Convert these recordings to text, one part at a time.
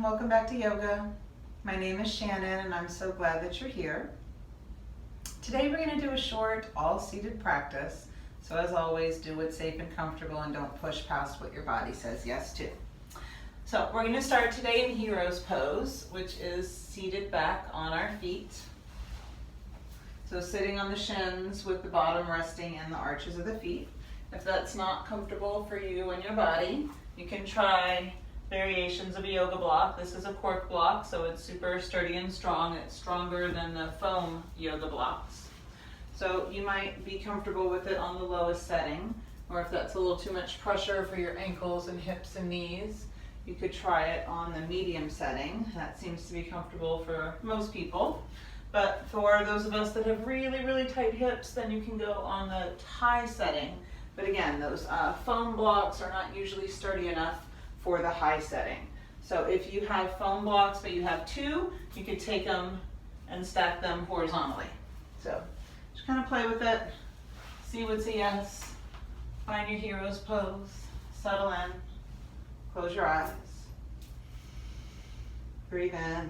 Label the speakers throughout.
Speaker 1: welcome back to yoga. My name is Shannon and I'm so glad that you're here. Today we're going to do a short all-seated practice. So as always, do what's safe and comfortable and don't push past what your body says yes to. So we're going to start today in hero's pose, which is seated back on our feet. So sitting on the shins with the bottom resting in the arches of the feet. If that's not comfortable for you and your body, you can try variations of a yoga block. This is a cork block, so it's super sturdy and strong. It's stronger than the foam yoga blocks. So you might be comfortable with it on the lowest setting, or if that's a little too much pressure for your ankles and hips and knees, you could try it on the medium setting. That seems to be comfortable for most people. But for those of us that have really, really tight hips, then you can go on the high setting. But again, those foam blocks are not usually sturdy enough for the high setting. So if you have foam blocks but you have two, you could take them and stack them horizontally. So just kind of play with it, see what's a yes, find your hero's pose, settle in, close your eyes, breathe in,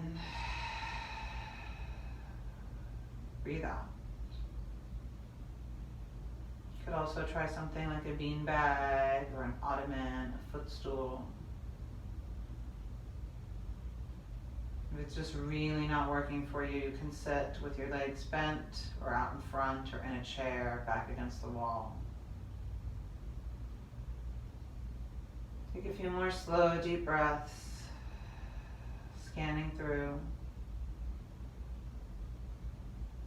Speaker 1: breathe out. You could also try something like a bean bag or an ottoman, a footstool. If it's just really not working for you, you can sit with your legs bent or out in front or in a chair back against the wall. Take a few more slow, deep breaths, scanning through,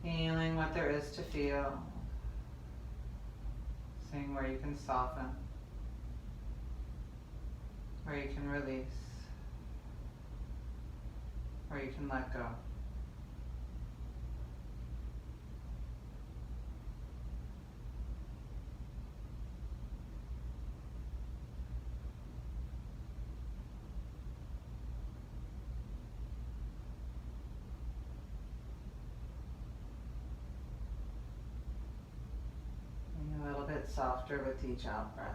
Speaker 1: feeling what there is to feel, seeing where you can soften, where you can release, where you can let go. And a little bit softer with each out breath.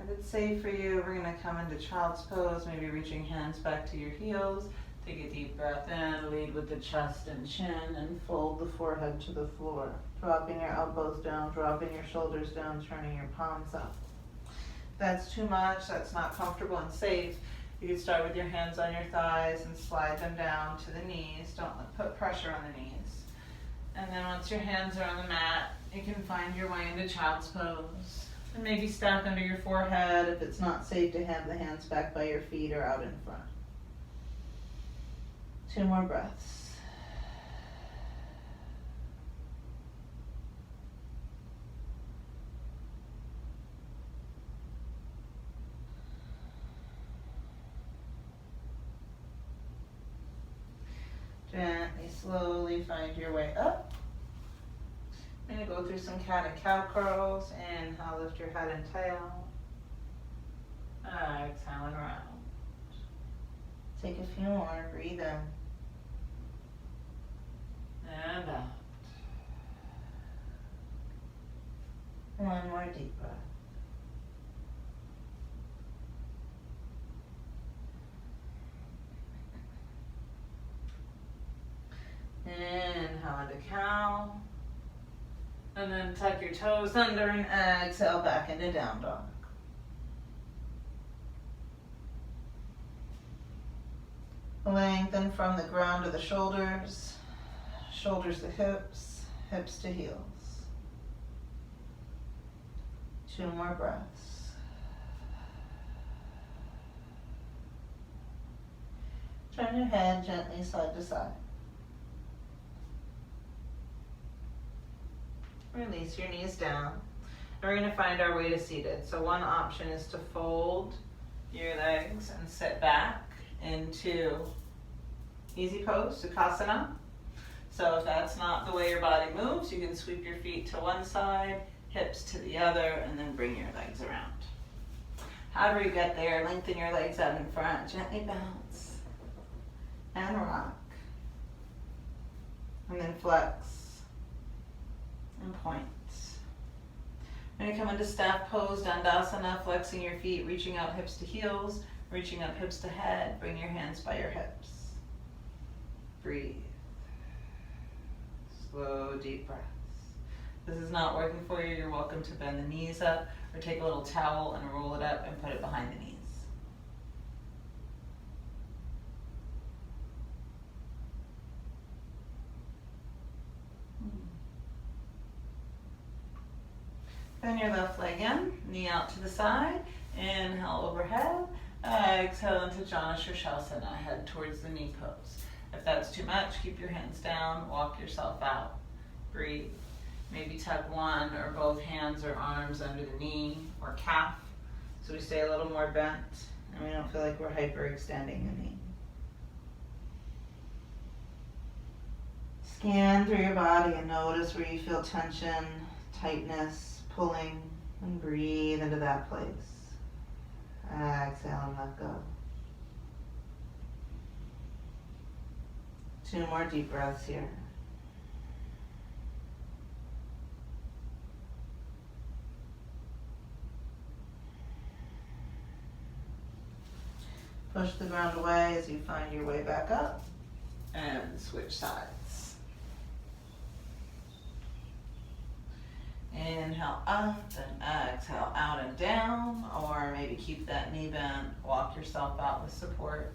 Speaker 1: If it's safe for you, we're going to come into child's pose, maybe reaching hands back to your heels. Take a deep breath in, lead with the chest and chin, and fold the forehead to the floor. Dropping your elbows down, dropping your shoulders down, turning your palms up. If that's too much, that's not comfortable and safe, you can start with your hands on your thighs and slide them down to the knees. Don't put pressure on the knees. And then once your hands are on the mat, you can find your way into child's pose. And maybe stack under your forehead if it's not safe to have the hands back by your feet or out in front. 2 more breaths. Gently, slowly find your way up. I'm going to go through some cat and cow curls. Inhale, lift your head and tail. Exhaling around. Take a few more, breathe in. And out. One more deep breath. Inhale into cow. And then tuck your toes under and exhale back into down dog. Lengthen from the ground to the shoulders, shoulders to hips, hips to heels. 2 more breaths. Turn your head gently side to side. Release your knees down. And we're going to find our way to seated. So one option is to fold your legs and sit back into easy pose, Sukhasana. So if that's not the way your body moves, you can sweep your feet to one side, hips to the other, and then bring your legs around. However you get there, lengthen your legs out in front, gently bounce and rock. And then flex and point. We're going to come into staff pose, Dandasana, flexing your feet, reaching out hips to heels, Reaching up hips to head, bring your hands by your hips. Breathe. Slow, deep breaths. If this is not working for you, you're welcome to bend the knees up or take a little towel and roll it up and put it behind the knees. Bend your left leg in, knee out to the side, inhale overhead, exhale into Jana Shirshasana, head towards the knee pose. If that's too much, keep your hands down, walk yourself out, breathe. Maybe tuck one or both hands or arms under the knee or calf, so we stay a little more bent and we don't feel like we're hyperextending the knee. Scan through your body and notice where you feel tension, tightness, pulling, and breathe into that place. Exhale and let go. 2 more deep breaths here. Push the ground away as you find your way back up and switch sides. Inhale up and exhale out and down, or maybe keep that knee bent, walk yourself out with support,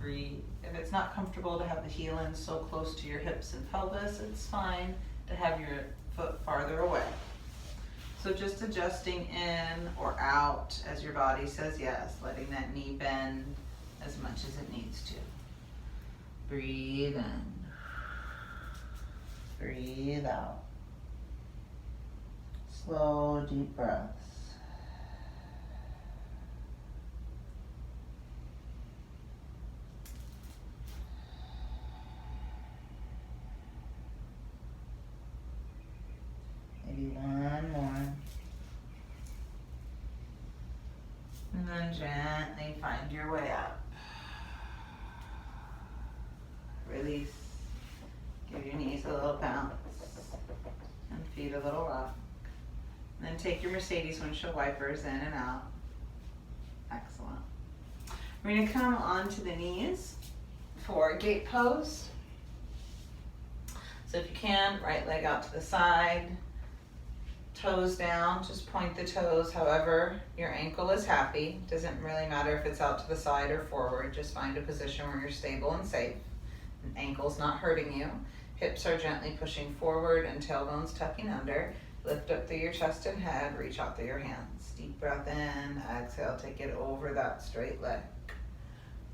Speaker 1: breathe. If it's not comfortable to have the heel in so close to your hips and pelvis, it's fine to have your foot farther away. So just adjusting in or out as your body says yes, letting that knee bend as much as it needs to. Breathe in, breathe out. Slow, deep breaths. Maybe one more. And then gently find your way up. Release. Give your knees a little bounce and feet a little rock. And then take your Mercedes windshield wipers in and out. Excellent. We're going to come onto the knees for gate pose. So if you can, right leg out to the side, toes down, just point the toes however your ankle is happy. Doesn't really matter if it's out to the side or forward, just find a position where you're stable and safe. And ankle's not hurting you. Hips are gently pushing forward and tailbone's tucking under. Lift up through your chest and head, reach out through your hands. Deep breath in, exhale, take it over that straight leg.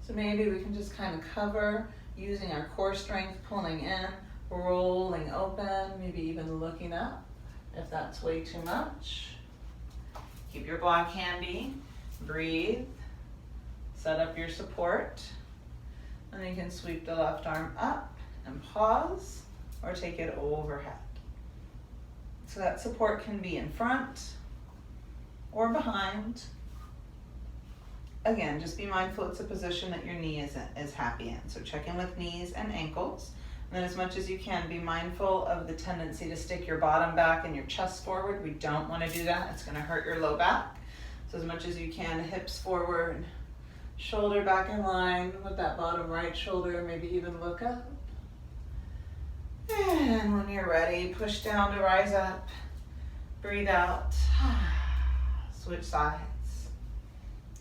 Speaker 1: So maybe we can just kind of cover using our core strength, pulling in, rolling open, maybe even looking up if that's way too much. Keep your block handy, breathe, set up your support, and then you can sweep the left arm up and pause or take it overhead. So that support can be in front or behind. Again, just be mindful it's a position that your knee is happy in. So check in with knees and ankles. And then as much as you can, be mindful of the tendency to stick your bottom back and your chest forward. We don't want to do that. It's going to hurt your low back. So as much as you can, hips forward, shoulder back in line with that bottom right shoulder, maybe even look up. And when you're ready, push down to rise up. Breathe out. Switch sides.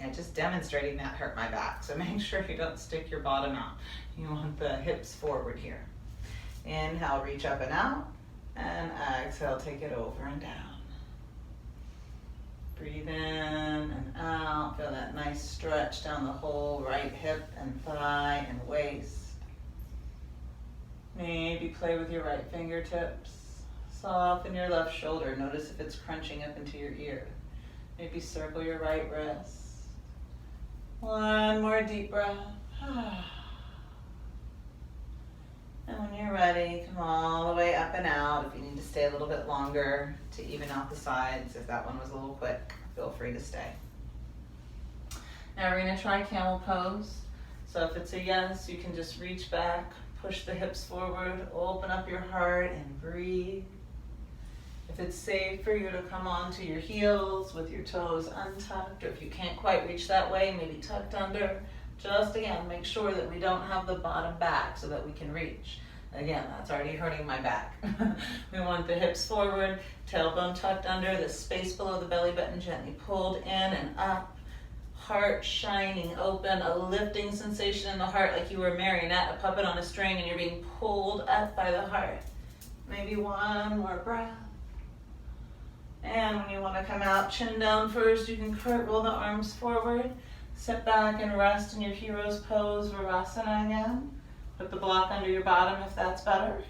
Speaker 1: Yeah, just demonstrating that hurt my back. So make sure you don't stick your bottom out. You want the hips forward here. Inhale, reach up and out. And exhale, take it over and down. Breathe in and out. Feel that nice stretch down the whole right hip and thigh and waist. Maybe play with your right fingertips. Soften your left shoulder. Notice if it's crunching up into your ear. Maybe circle your right wrist. One more deep breath. And when you're ready, come all the way up and out. If you need to stay a little bit longer to even out the sides, if that one was a little quick, feel free to stay. Now we're going to try camel pose. So if it's a yes, you can just reach back, push the hips forward, open up your heart and breathe. If it's safe for you to come onto your heels with your toes untucked, or if you can't quite reach that way, maybe tucked under, just again, make sure that we don't have the bottom back so that we can reach. Again, that's already hurting my back. We want the hips forward, tailbone tucked under, the space below the belly button gently pulled in and up. Heart shining open, a lifting sensation in the heart like you were a marionette, a puppet on a string, and you're being pulled up by the heart. Maybe one more breath. And when you want to come out, chin down first, you can cartwheel the arms forward. Sit back and rest in your hero's pose, Virasana again. Put the block under your bottom if that's better.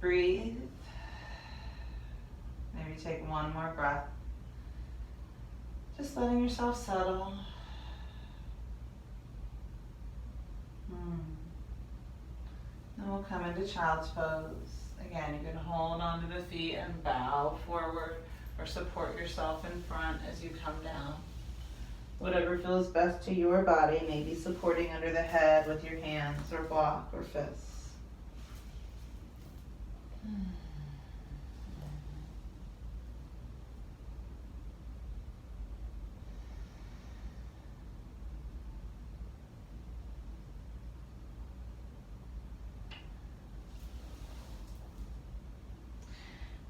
Speaker 1: Breathe. Maybe take one more breath. Just letting yourself settle. Then we'll come into child's pose. Again, you can hold onto the feet and bow forward or support yourself in front as you come down. Whatever feels best to your body, maybe supporting under the head with your hands or block or fists.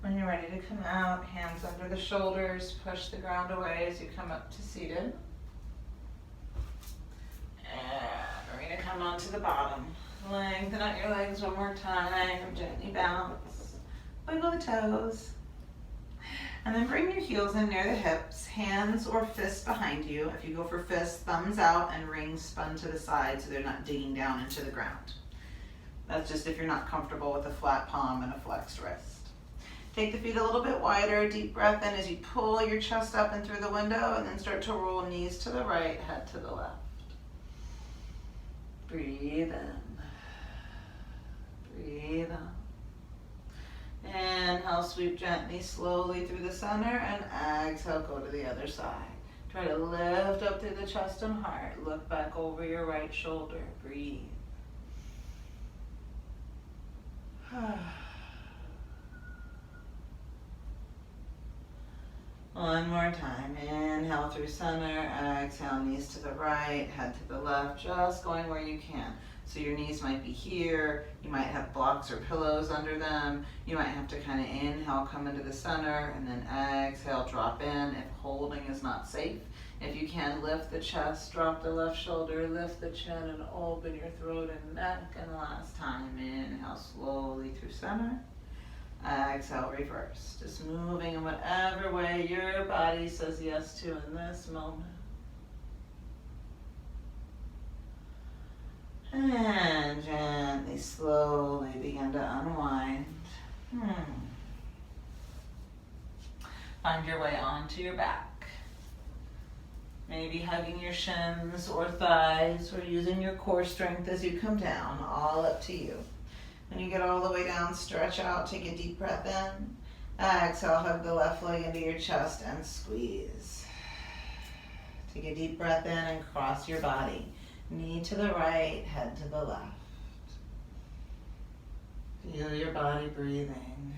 Speaker 1: When you're ready to come out, hands under the shoulders, push the ground away as you come up to seated. And we're going to come onto the bottom. Lengthen out your legs one more time, gently bounce. Wiggle the toes. And then bring your heels in near the hips, hands or fists behind you. If you go for fists, thumbs out and rings spun to the side so they're not digging down into the ground. That's just if you're not comfortable with a flat palm and a flexed wrist. Take the feet a little bit wider, deep breath in as you pull your chest up and through the window, and then start to roll knees to the right, head to the left. Breathe in. Breathe out. Inhale, sweep gently, slowly through the center, and exhale, go to the other side. Try to lift up through the chest and heart. Look back over your right shoulder. Breathe. One more time. Inhale through center, exhale, knees to the right, head to the left, just going where you can. So your knees might be here, you might have blocks or pillows under them, you might have to kind of inhale, come into the center, and then exhale, drop in if holding is not safe. If you can, lift the chest, drop the left shoulder, lift the chin, and open your throat and neck. And the last time, inhale slowly through center. Exhale, reverse. Just moving in whatever way your body says yes to in this moment. And gently, slowly begin to unwind. Find your way onto your back. Maybe hugging your shins or thighs or using your core strength as you come down, all up to you. When you get all the way down, stretch out, take a deep breath in. Exhale, hug the left leg into your chest and squeeze. Take a deep breath in and cross your body. Knee to the right, head to the left. Feel your body breathing.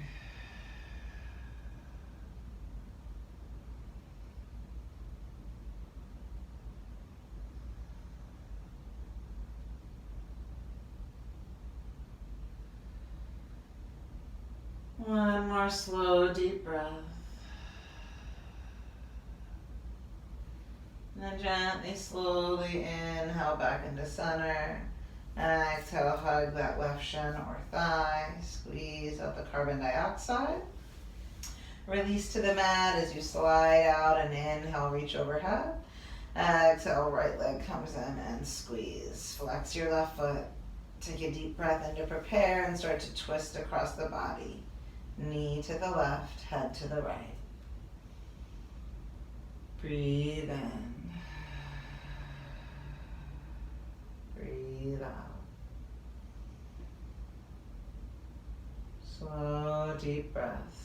Speaker 1: One more slow, deep breath. And then gently, slowly inhale back into center. And exhale, hug that left shin or thigh. Squeeze out the carbon dioxide. Release to the mat as you slide out and inhale, reach overhead. Exhale, right leg comes in and squeeze. Flex your left foot. Take a deep breath in to prepare and start to twist across the body. Knee to the left, head to the right. Breathe in. Breathe out. Slow, deep breaths.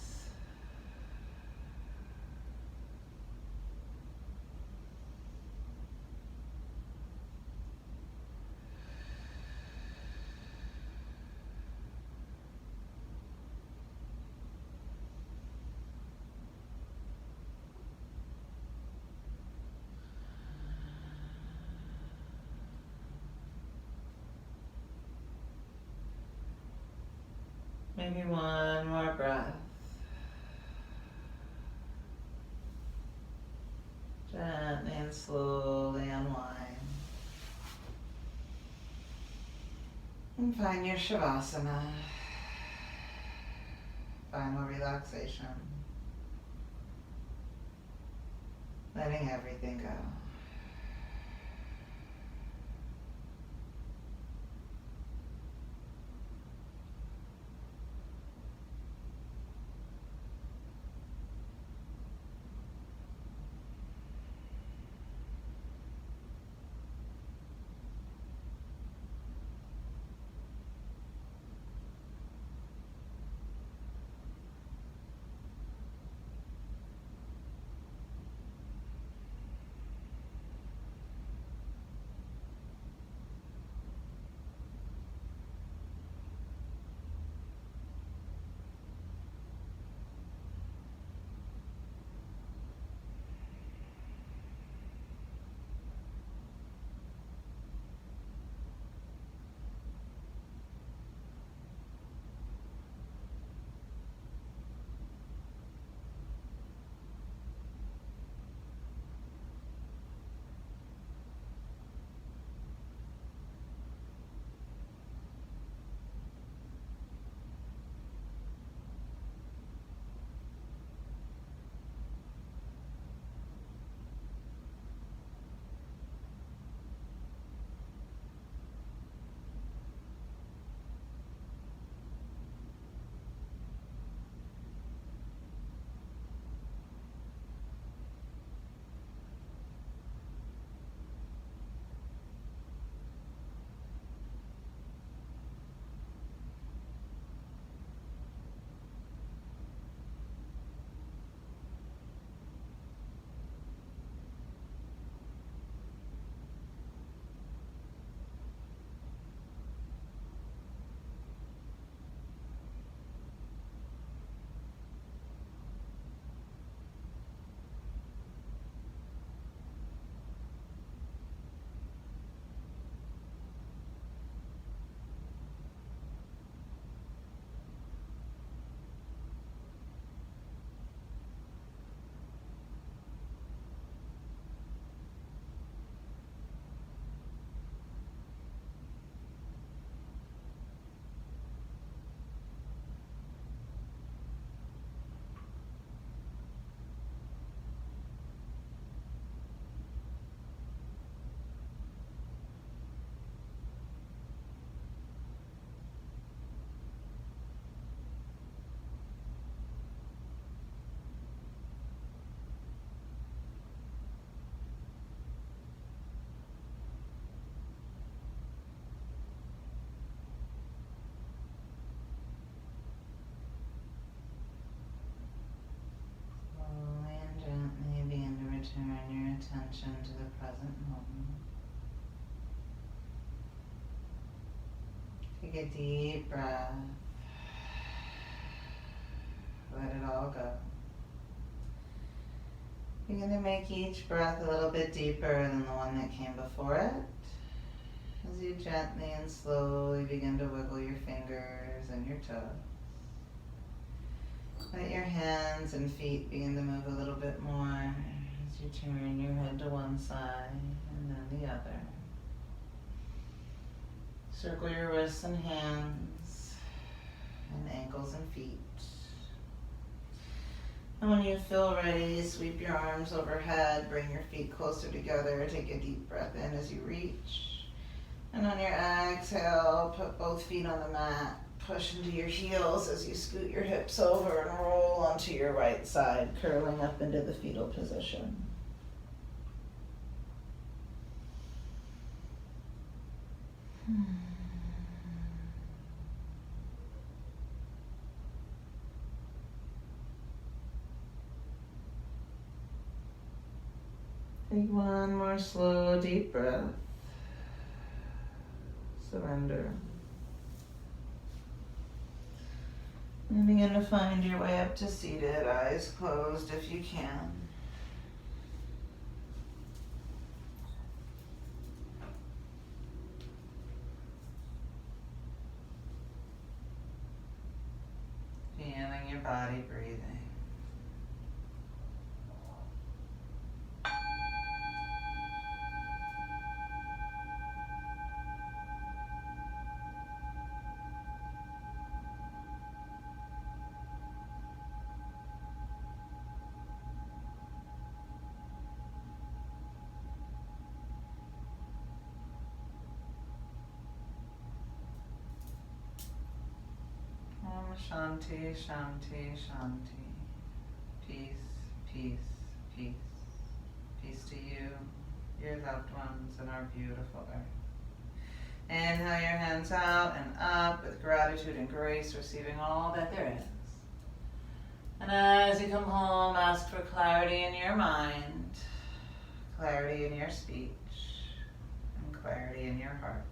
Speaker 1: Maybe one more breath. Gently and slowly unwind. And find your Shavasana. Final relaxation. Letting everything go. Turn your attention to the present moment. Take a deep breath. Let it all go. You're going to make each breath a little bit deeper than the one that came before it. As you gently and slowly begin to wiggle your fingers and your toes. Let your hands and feet begin to move a little bit more. You turn your head to one side and then the other. Circle your wrists and hands and ankles and feet. And when you feel ready, sweep your arms overhead, bring your feet closer together, take a deep breath in as you reach. And on your exhale, put both feet on the mat, push into your heels as you scoot your hips over and roll onto your right side, curling up into the fetal position. Take one more slow, deep breath. Surrender. And begin to find your way up to seated, eyes closed if you can. body breathing. Om Shanti, Shanti, Shanti. Peace, peace, peace. Peace to you, your loved ones, and our beautiful earth. Inhale your hands out and up with gratitude and grace, receiving all that there is. And as you come home, ask for clarity in your mind, clarity in your speech, and clarity in your heart.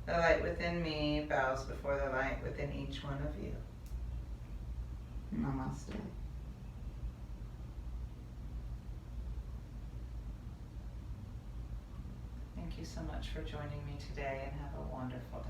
Speaker 1: The light within me bows before the light within each one of you. Namaste. Thank you so much for joining me today, and have a wonderful day.